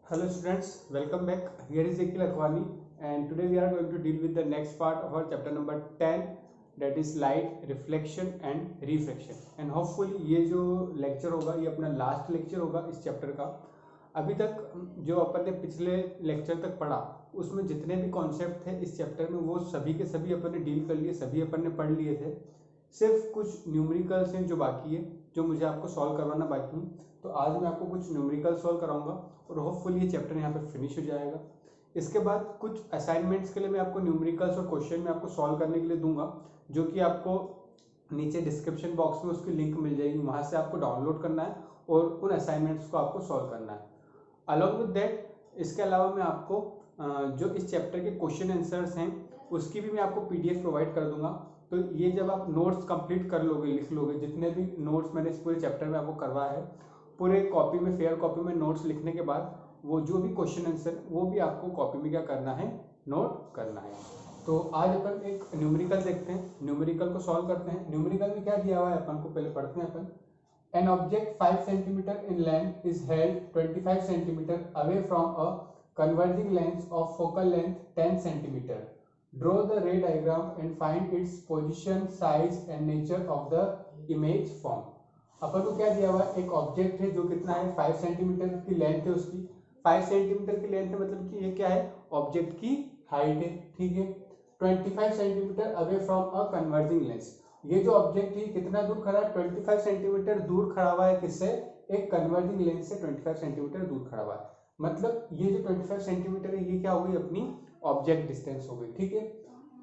Hello students, welcome back. Here is Ekhil Akhwani and today we are going to deal with the next part of our chapter number 10, that is light, reflection and refraction. And hopefully ये जो lecture होगा ये अपना last lecture होगा इस chapter का। अभी तक जो अपन ने पिछले lecture तक पढ़ा उसमें जितने भी concept थे इस chapter में वो सभी के सभी अपन ने deal कर लिए, सभी अपन ने पढ़ लिए थे। सिर्फ कुछ न्यूमेरिकल्स हैं जो बाकी है, जो मुझे आपको सॉल्व करवाना बाकी है। तो आज मैं आपको कुछ न्यूमेरिकल सॉल्व कराऊंगा और होपफुली ये चैप्टर यहाँ पे फिनिश हो जाएगा। इसके बाद कुछ असाइनमेंट्स के लिए मैं आपको न्यूमेरिकल्स और क्वेश्चन में आपको सॉल्व करने के लिए दूंगा, जो कि आपको नीचे डिस्क्रिप्शन बॉक्स में उसकी लिंक मिल जाएगी, वहाँ से आपको डाउनलोड करना है और उन असाइनमेंट्स को आपको सॉल्व करना है। अलॉन्ग विद दैट इसके अलावा मैं आपको जो इस चैप्टर के क्वेश्चन आंसर्स हैं उसकी भी मैं आपको PDF प्रोवाइड कर दूंगा। तो ये जब आप नोट्स कंप्लीट कर लोगे, लिख लोगे, जितने भी नोट्स मैंने इस पूरे चैप्टर में आपको करवाया है, पूरे कॉपी में, फेयर कॉपी में नोट्स लिखने के बाद वो जो भी क्वेश्चन आंसर वो भी आपको कॉपी में क्या करना है, नोट करना है। तो आज अपन एक न्यूमेरिकल देखते हैं, न्यूमेरिकल को सॉल्व करते हैं। न्यूमेरिकल में क्या दिया हुआ है अपन को पहले पढ़ते हैं अपन। An object 5 cm in length is held 25 cm away from a converging lens of focal length 10 cm. Draw the ray diagram and find its position, size and nature of the image form. अपन को क्या दिया हुआ है, एक object है जो कितना है 5 सेंटीमीटर की लेंथ है उसकी। 5 सेंटीमीटर की लेंथ है मतलब कि ये क्या है, ऑब्जेक्ट की हाइट है, ठीक है। 25 centimetre away from a converging lens, ये जो ऑब्जेक्ट है कितना दूर खड़ा है, 25 सेंटीमीटर दूर खड़ा हुआ है। किससे? एक कन्वर्जिंग लेंस से 25 सेंटीमीटर दूर खड़ा हुआ है। मतलब ये जो 25 सेंटीमीटर है ये क्या हो गई, अपनी ऑब्जेक्ट डिस्टेंस हो गई, ठीक है।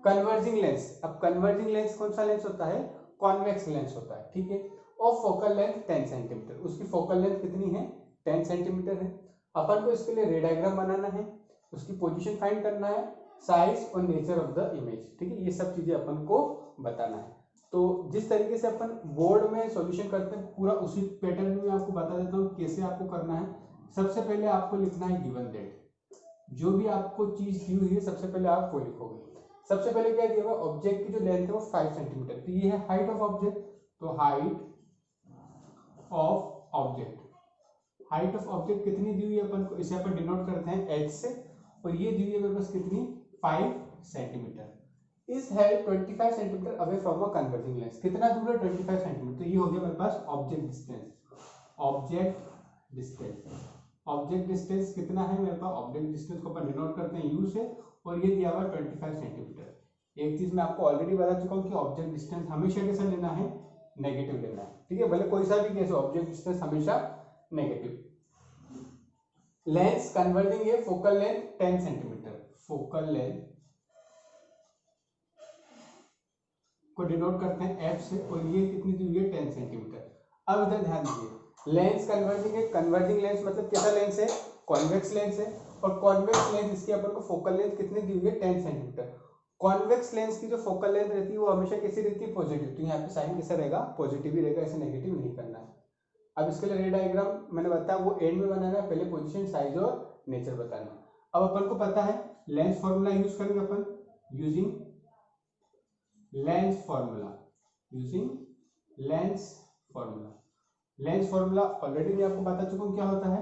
कन्वर्जिंग लेंस, अब कन्वर्जिंग लेंस कौन सा लेंस होता है, कॉन्वेक्स लेंस होता है, ठीक है। और फोकल लेंथ 10 सेंटीमीटर, उसकी फोकल लेंथ कितनी है, 10 सेंटीमीटर है। अपन को इसके लिए रे डायग्राम बनाना है, उसकी पोजीशन फाइंड करना है, साइज और नेचर ऑफ द इमेज, ठीक है। ये सब चीजें अपन को बताना है। तो जिस तरीके से अपन बोर्ड में सॉल्यूशन करते हैं पूरा उसी पैटर्न में आपको बता देता हूँ कैसे आपको करना है। सबसे पहले आपको लिखना है गिवन दैट, जो भी आपको चीज दी हुई है सबसे पहले आप वो लिखोगे। सबसे पहले क्या दिया हुआ, ऑब्जेक्ट की जो लेंथ है वो 5 सेंटीमीटर, तो ये है हाइट ऑफ ऑब्जेक्ट। तो height of object, height of object कितनी दी हुई है अपन को, इसे अपन डिनोट करते हैं h से, और ये दी हुई है मेरे पास कितनी, 5 centimetre. Is held 25 centimetre away from a converging lens, कितना दूर है 25 सेंटीमीटर, तो ये हो गया मेरे पास object distance. Object distance, object distance कितना है मेरे पास, ऑब्जेक्ट डिस्टेंस को अपन डिनोट करते हैं u से, और ये दिया हुआ 25 सेंटीमीटर। एक चीज मैं आपको ऑलरेडी बता चुका हूँ कि ऑब्जेक्ट डिस्टेंस हमेशा कैसा लेना है, नेगेटिव लेना है, ठीक है। भले कोई सा भी केस हो, ऑब्जेक्ट डिस्टेंस हमेशा नेगेटिव। लेंस कन्वर्जिंग है, focal length 10 centimetre, focal length को डिनोट करते हैं f से, और ये कितनी दी हुई है, 10 सेंटीमीटर। अब इधर ध्यान दीजिए, लेंस कन्वर्जिंग है, कन्वर्जिंग लेंस मतलब कैसा लेंस है, कॉन्वेक्स लेंस है, और कॉन्वेक्स लेंस इसकी अपन को फोकल लेंथ कितनी दी हुई है, 10 सेंटीमीटर। कॉन्वेक्स लेंस की जो फोकल लेंथ रहती है वो हमेशा कैसी रहती है, पॉजिटिव, तो यहाँ पे साइन कैसा रहेगा, पॉजिटिव ही रहेगा, ऐसे नेगेटिव नहीं करना है। अब इसके लिए रे डायग्राम मैंने बताया वो एंड में बनाना है, पहले पोजीशन, साइज और नेचर बताना। अब अपन को पता है लेंस फॉर्मूला यूज करेंगे अपन, using lens formula, using lens formula. Lens formula already मैं आपको बता चुका हूँ क्या होता है,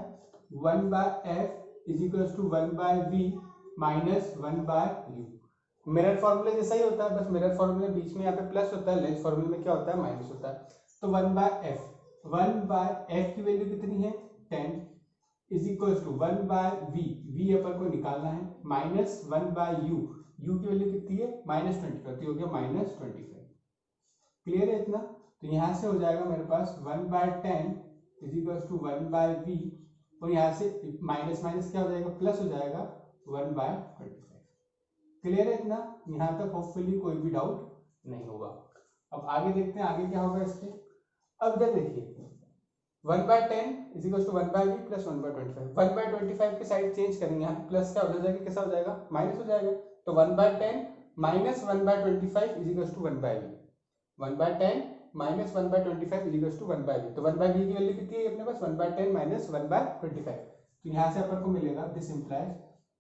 1/f is equals to 1/v minus 1/u। Mirror फॉर्मूले जैसा ही होता है, बस मिरर फॉर्मूले बीच में यहाँ पे प्लस होता है, लेंस फॉर्मूले में क्या होता है, माइनस होता है। तो 1/f, 1/f की वैल्यू कितनी है, 10 is equals to 1/v, v अपन को निकालना है, माइनस 1/u, u की वैल्यू कितनी है, -25, तो हो गया -25। क्लियर है इतना? तो यहाँ से हो जाएगा मेरे पास 1/10 इज इक्वल्स टू 1/v, और यहाँ से माइनस माइनस क्या हो जाएगा, प्लस हो जाएगा 1/25। क्लियर है इतना? यहाँ तक होपफुली कोई भी डाउट नहीं होगा। अब आगे देखते हैं आगे क्या होगा इसके। अब इधर देखिए 1/10 is equals to 1/v plus 1/25, 1/25 की साइड चेंज करेंगे, यहाँ प्लस क्या हो जाएगा, कैसा हो जाएगा, माइनस हो जाएगा। तो 1/10 minus 1/25 is equals to 1/v, 1/10 minus 1/25 is equals to 1/v। तो 1/v की वैल्यू कितनी है अपने पास, 1/10 माइनस 1/25। तो यहाँ से अपन को मिलेगा, this implies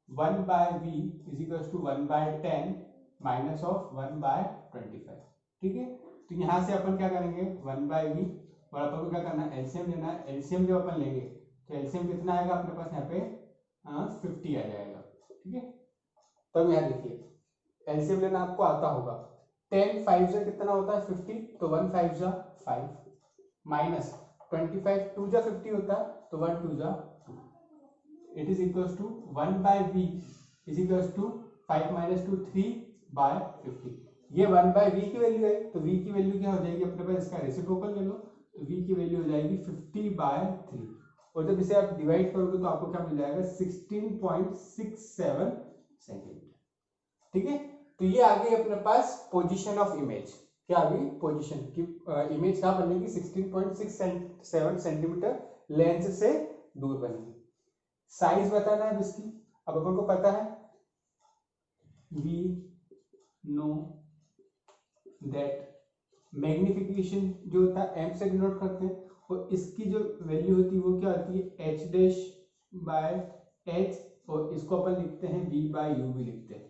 1/v is equals to 1/10 minus of 1/25, ठीक है। तो यहाँ से अपन क्या करेंगे, 1/v, और अपन को क्या करना है, एलसीएम लेना है। एलसीएम जब अपन लेंगे तो एलसीएम कितना आएगा अपने पास यहाँ पे, 50 आ जाएगा। ठीक है, तो यहाँ देखिए एलसीएम लेना आपको आता होगा। 10 5 जा कितना होता है 50, तो 1 5 जा 5 माइनस 25 2 जा 50 होता है, तो 1 2 जा 2, it is equals to 1 by V is equals to 5 minus 2 3 by 50। ये 1 बाय वी की वैल्यू है, तो वी की वैल्यू क्या हो जाएगी अपने पास, इसका रेसिप्रोकल ले लो, तो वी की वैल्यू हो जाएगी 50 बाय 3, और जब इसे आप डिवाइड करोगे तो आपको क्या मिल जाएगा 16.67 सेंटीमीटर। ठीक है, तो ये आ गई अपने पास पोजीशन ऑफ इमेज। क्या आ गई पोजीशन की, इमेज कहाँ बनेगी 16.67 सेंटीमीटर लेंस से दूर बनेगी। साइज बताना है इसकी, अब अपन को पता है वी नो दैट मैग्निफिकेशन जो होता है एम से डिनोट करते हैं, और इसकी जो वैल्यू होती है वो क्या होती है एच डैश बाय एच, और इसको अपन लिखते हैं वी बाय यू भी लिखते हैं।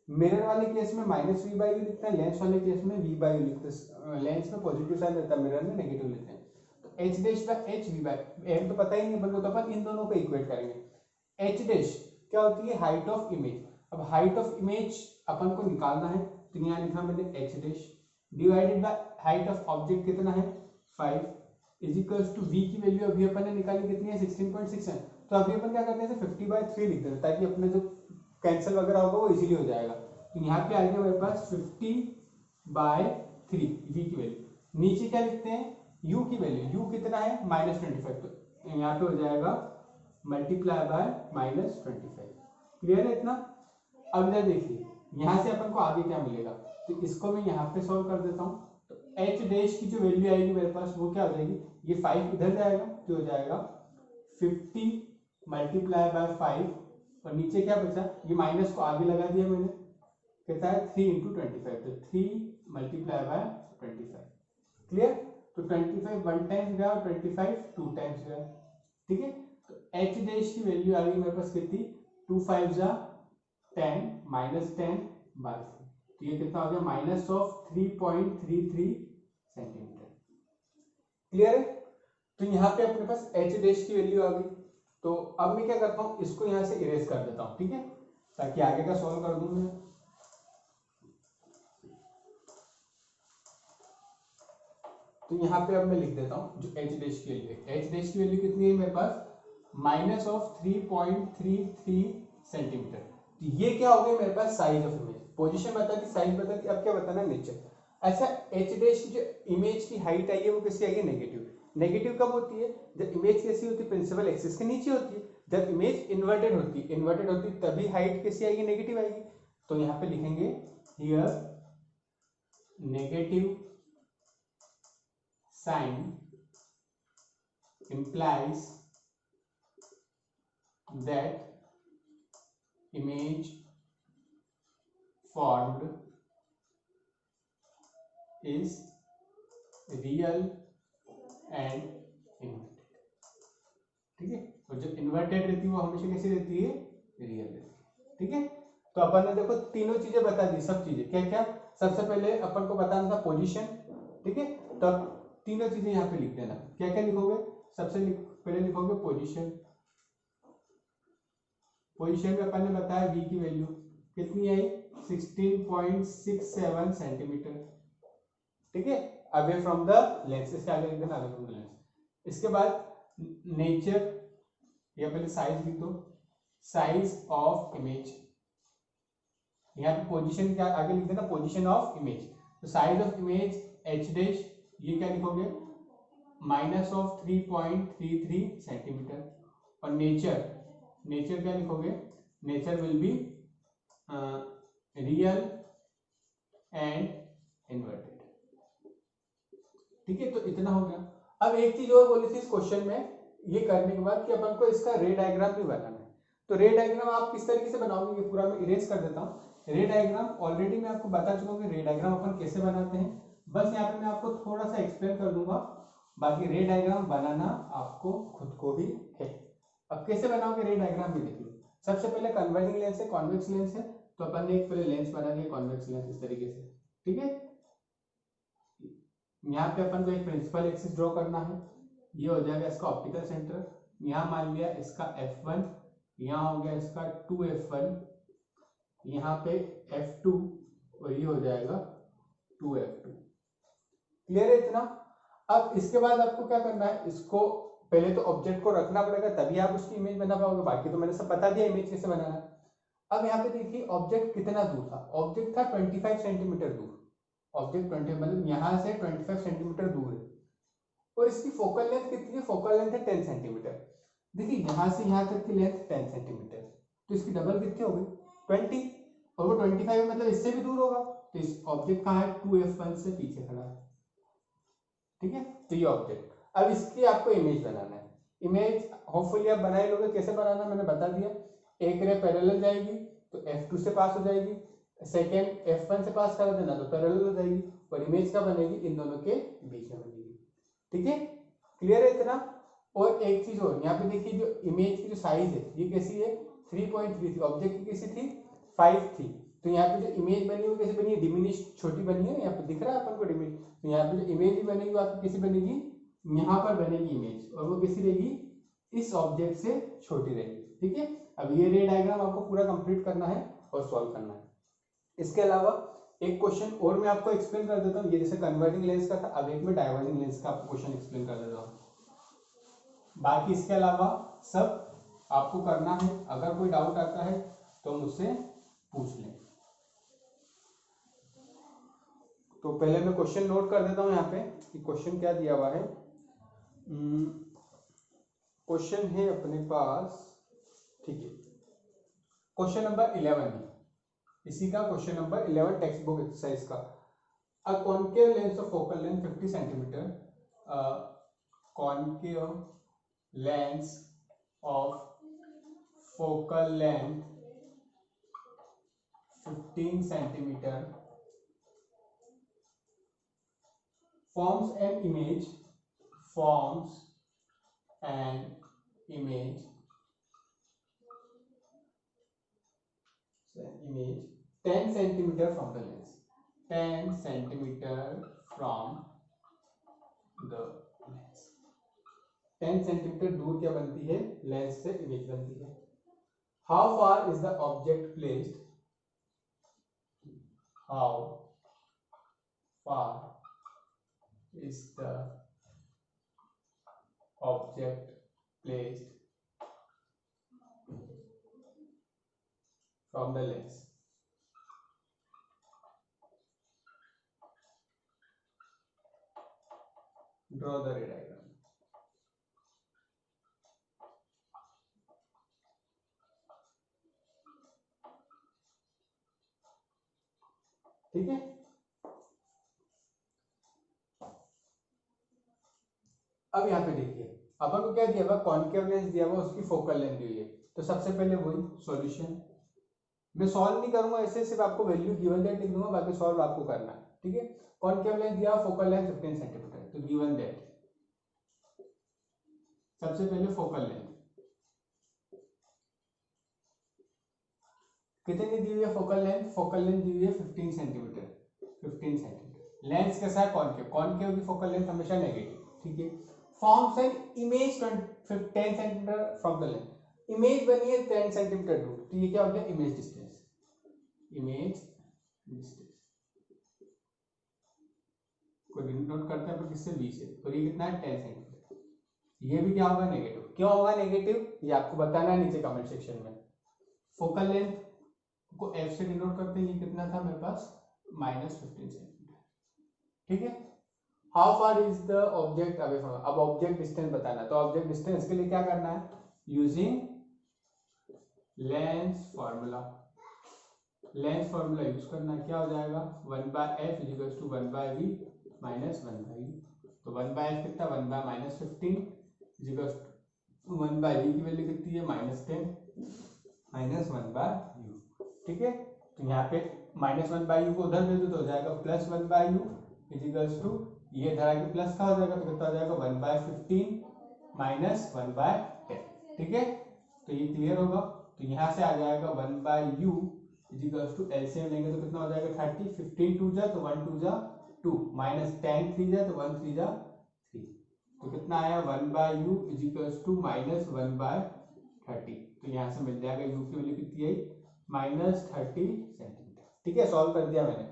मिरर वाले केस में माइनस वी बाई यू लिखते हैं, लेंस वाले केस में वी बाई यू लिखते हैं। लेंस में पॉजिटिव साइन रहता है, मिरर में नेगेटिव लेते हैं। तो H dash by H V by M तो पता ही नहीं अपन को, तो अपन इन दोनों को इक्वेट करेंगे। एच डैश क्या होती है हाइट ऑफ इमेज। अब हाइट ऑफ इमेज अपन को निकालना है, तो यहाँ लिखा मैंने H dash divided by height of object कितना है 5 इज इक्वल्स टू वी की वैल्यू अभी अपन ने निकाली कितनी है 16.6 है, तो अभी अपन क्या करते हैं 50 बाय 3 लिख देते हैं, ताकि अपने जो कैंसिल वगैरह होगा वो इजीली हो जाएगा। तो यहाँ पे आ गया मेरे पास 50 बाय 3 वी की वैल्यू। नीचे क्या लिखते हैं u की वैल्यू, u कितना है -25, तो यहाँ पे हो जाएगा मल्टीप्लाई बाय -25। क्लियर है इतना। अब इधर देखिए यहाँ से अपन को आगे क्या मिलेगा, तो इसको मैं यहाँ पे सॉल्व कर देता हूँ। तो एच डैश की जो वैल्यू आएगी मेरे पास वो क्या हो जाएगी, ये 5 इधर जाएगा तो हो जाएगा 50 मल्टीप्लाई बाय 5, और नीचे क्या बचा, ये माइनस को आगे लगा दिया मैंने, कहता है 3 इंटू 25, तो 3 मल्टीप्लाई बाय 25। क्लियर, तो 25 1 टाइम्स गया और 25 2 टाइम्स गया। ठीक है, तो एच डैश की वैल्यू आ गई मेरे पास कितनी 2 5 जा 10 माइनस 10 बाय 4, तो ये कितना हो गया माइनस ऑफ 3.33 सेंटीमीटर। क्लियर है, तो यहाँ पे अपने पास एच डैश की वैल्यू आ गई। तो अब मैं क्या करता हूँ इसको यहाँ से इरेज कर देता हूँ, ठीक है, ताकि आगे का सॉल्व कर दूं मैं। तो यहाँ पे अब मैं लिख देता हूँ जो एच डैश की वैल्यू है, एच डैश की वैल्यू कितनी है मेरे पास माइनस ऑफ 3.33 सेंटीमीटर। तो ये क्या हो गया मेरे पास साइज ऑफ इमेज, पोजीशन बता दी, साइज बता दी, अब क्या बताना नेचर। अच्छा, एच डैश की जो इमेज की हाइट आई है वो किसकी आई है नेगेटिव। नेगेटिव कब होती है, जब इमेज कैसी होती है प्रिंसिपल एक्सिस के नीचे होती है। जब इमेज इन्वर्टेड होती है, इन्वर्टेड होती है तभी हाइट कैसी आएगी नेगेटिव आएगी। तो यहाँ पे लिखेंगे here negative sign implies that image formed is real and inverted। ठीक है, और जो इन्वर्टेड रहती है वो हमेशा कैसी रहती है रियल रहती है। ठीक है, तो अपन ने देखो तीनों चीजें बता दी, सब चीजें क्या क्या। सबसे पहले अपन को बताना था पोजीशन, ठीक है, तो तीनों चीजें यहाँ पे लिख देना। क्या क्या लिखोगे, सबसे पहले लिखोगे पोजीशन। पोजीशन में अपन ने बताया v की वैल्यू कितनी आई 16.67 सेंटीमीटर। ठीक है, अवे फ्रॉम द लेंस, इसके आगे लिख देना अवे फ्रॉम द लेंस। इसके बाद नेचर, या पहले साइज लिख दो, साइज ऑफ इमेज। यहाँ पे पोजीशन क्या आगे लिख देना पोजीशन ऑफ इमेज। तो size of image H dash, ये क्या लिखोगे माइनस ऑफ 3.33 सेंटीमीटर। और नेचर, नेचर क्या लिखोगे, nature will be real and inverted. ठीक है, तो इतना हो गया। अब एक चीज और बोली थी इस क्वेश्चन में, ये करने के बाद कि अपन को इसका रे डायग्राम भी बनाना है। तो रे डायग्राम आप किस तरीके से बनाओगे, ये पूरा मैं इरेज कर देता हूँ। रे डायग्राम ऑलरेडी मैं आपको बता चुका हूँ कि रे डायग्राम अपन कैसे बनाते हैं, बस यहाँ पे मैं आपको थोड़ा सा एक्सप्लेन कर दूंगा। बाकी रे डायग्राम बनाना आपको खुद को ही है। अब कैसे बनाओगे रे डायग्राम भी देख लो। सबसे पहले कन्वर्जिंग लेंस है, कॉन्वेक्स लेंस है, तो अपन ने एक पहले लेंस बना लिया कॉन्वेक्स लेंस इस तरीके से। ठीक है, यहाँ पे अपन को एक प्रिंसिपल एक्सिस ड्रॉ करना है, ये हो जाएगा इसका ऑप्टिकल सेंटर। यहाँ मान लिया इसका F1, यहाँ हो गया इसका 2f1, यहाँ पे f2 और ये हो जाएगा 2f2। क्लियर है इतना। अब इसके बाद आपको क्या करना है, इसको पहले तो ऑब्जेक्ट को रखना पड़ेगा, तभी आप उसकी इमेज बना पाओगे। बाकी तो मैंने सब बता दिया इमेज कैसे बनाना है। अब यहाँ पे देखिए ऑब्जेक्ट कितना दूर था, ऑब्जेक्ट था 25 सेंटीमीटर दूर। ऑब्जेक्ट 20 मतलब यहाँ से 25 सेंटीमीटर दूर है, और इसकी फोकल लेंथ कितनी है, फोकल लेंथ है 10 सेंटीमीटर। देखिए यहाँ से यहाँ तक की लेंथ 10 सेंटीमीटर, तो इसकी डबल कितनी होगी 20, और वो 25 मतलब इससे भी दूर होगा, तो इस ऑब्जेक्ट कहाँ है 2f1 से पीछे खड़ा है। ठीक है, तो ये ऑब्जेक्ट। अब इसकी आपको इमेज बनाना है। इमेज होपफुली आप बना ही लोगे, कैसे बनाना मैंने बता दिया। एक रे पैरेलल जाएगी तो f2 से पास हो जाएगी, सेकेंड f1 से पास कर देना तो पैरेलल हो जाएगी, और इमेज का बनेगी इन दोनों के बीच में बनेगी। ठीक है, क्लियर है इतना। और एक चीज और, यहाँ पे देखिए जो इमेज की जो साइज है ये कैसी है 3.3 थी, ऑब्जेक्ट की कैसी थी 5 थी। तो यहाँ पे जो इमेज बनी वो कैसे बनी है, डिमिनिश छोटी बनी है, यहाँ पे दिख रहा है अपन को डिमिनिश। तो यहाँ पे जो इमेज भी बनेगी वो आपकी कैसी बनेगी, यहाँ पर बनेगी इमेज, और वो कैसी रहेगी इस ऑब्जेक्ट से छोटी रहेगी। ठीक है, अब ये रे डायग्राम आपको पूरा कंप्लीट करना है और सॉल्व करना है। इसके अलावा एक क्वेश्चन और मैं आपको एक्सप्लेन कर देता हूँ, ये जैसे कन्वर्जिंग लेंस का था, अब एक में डाइवर्जिंग लेंस का आपको क्वेश्चन एक्सप्लेन कर देता हूँ। बाकी इसके अलावा सब आपको करना है, अगर कोई डाउट आता है तो मुझसे पूछ लें। तो पहले मैं क्वेश्चन नोट कर देता हूँ यहाँ पे कि क्वेश्चन क्या दिया हुआ है। क्वेश्चन है अपने पास, ठीक है, क्वेश्चन नंबर 11 है इसी का, question number 11 textbook exercise का। A concave lens of focal length 50 centimetre, concave lens of focal length 15 centimeter forms an image 10 centimeter from the lens, 10 centimeter from the lens, 10 centimeter दूर क्या बनती है, lens से image बनती है। How far is the object placed, how far is the object placed from the lens? Draw the ray diagram. ठीक है, अब यहाँ पे देखिए अपन को क्या दिया हुआ, कॉन्केव लेंस दिया हुआ, उसकी फोकल लेंथ दी हुई है। तो सबसे पहले वही सॉल्यूशन, मैं सॉल्व नहीं करूंगा ऐसे, सिर्फ आपको वैल्यू गिवन दैट लिख दूंगा, बाकी सॉल्व आपको करना है। ठीक है, कॉन्केव लेंस दिया, फोकल लेंथ 15 सेंटीमीटर, तो गिवन दैट सबसे पहले फोकल लेंथ कितनी दी हुई है, फोकल लेंथ दी हुई है 15 सेंटीमीटर, 15 सेंटीमीटर। लेंस कैसा है, कॉन्केव, कॉन्केव की फोकल लेंथ हमेशा नेगेटिव। ठीक है, forms an image 10 centimetre from the lens, image बनी है 10 सेंटीमीटर दूर, तो ये क्या हो गया इमेज डिस्टेंस, इमेज डिस्टेंस को डिनोट करते हैं किससे, बी से, और ये कितना है 10 सेंटीमीटर। ये भी क्या होगा नेगेटिव, क्यों होगा नेगेटिव ये आपको बताना है नीचे कमेंट सेक्शन में। फोकल लेंथ को एफ से डिनोट करते हैं, ये कितना था मेरे पास -15 सेंटीमीटर। ठीक है, how far is the object away from, अब ऑब्जेक्ट डिस्टेंस बताना, तो ऑब्जेक्ट डिस्टेंस के लिए क्या करना है, using lens formula, lens formula use करना, क्या हो जाएगा 1/f equals to 1/v minus 1/u। तो 1/f कितना 1/-15 इक्वल्स टू 1/v की वैल्यू कितनी है -10 माइनस 1/u। ठीक है, तो यहाँ पे -1/u को उधर दे दो तो हो जाएगा +1/u इक्वल्स टू, ये इधर आके प्लस का हो जाएगा तो कितना हो जाएगा 1/15 माइनस 1/10। ठीक है, तो ये क्लियर होगा। तो यहाँ से आ जाएगा 1/u इक्वल्स टू, एलसीएम लेंगे तो कितना हो जाएगा 30, 15 2 जा तो 1 2 जा 2 माइनस 10 3 जा तो 1 3 जा 3, तो कितना आया 1/u इक्वल्स टू -1/10। 30। तो यहाँ से मिल जाएगा यू की वैल्यू कितनी आई, -30 सेंटीमीटर। ठीक है, सॉल्व कर दिया मैंने।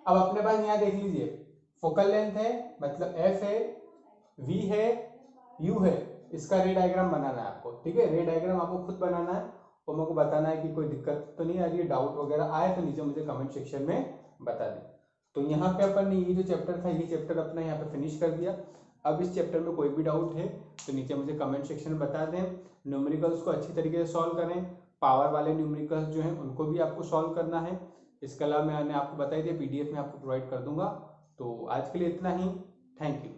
अब अपने पास यहाँ देख लीजिए, फोकल लेंथ है, मतलब एफ है, वी है, यू है, इसका रे डायग्राम बनाना है आपको। ठीक है, रे डायग्राम आपको खुद बनाना है और मेरे को बताना है कि कोई दिक्कत तो नहीं आ रही है, डाउट वगैरह आए तो नीचे मुझे कमेंट सेक्शन में बता दें। तो यहाँ पे अपन ने ये जो चैप्टर था, ये चैप्टर अपना यहाँ पे फिनिश कर दिया। अब इस चैप्टर में कोई भी डाउट है तो नीचे मुझे कमेंट सेक्शन में बता दें। न्यूमेरिकल्स को अच्छी तरीके से सॉल्व करें, पावर वाले न्यूमेरिकल्स जो हैं उनको भी आपको सॉल्व करना है। इसके अलावा मैंने आपको बताई थी, PDF में आपको प्रोवाइड कर दूंगा। तो आज के लिए इतना ही, थैंक यू।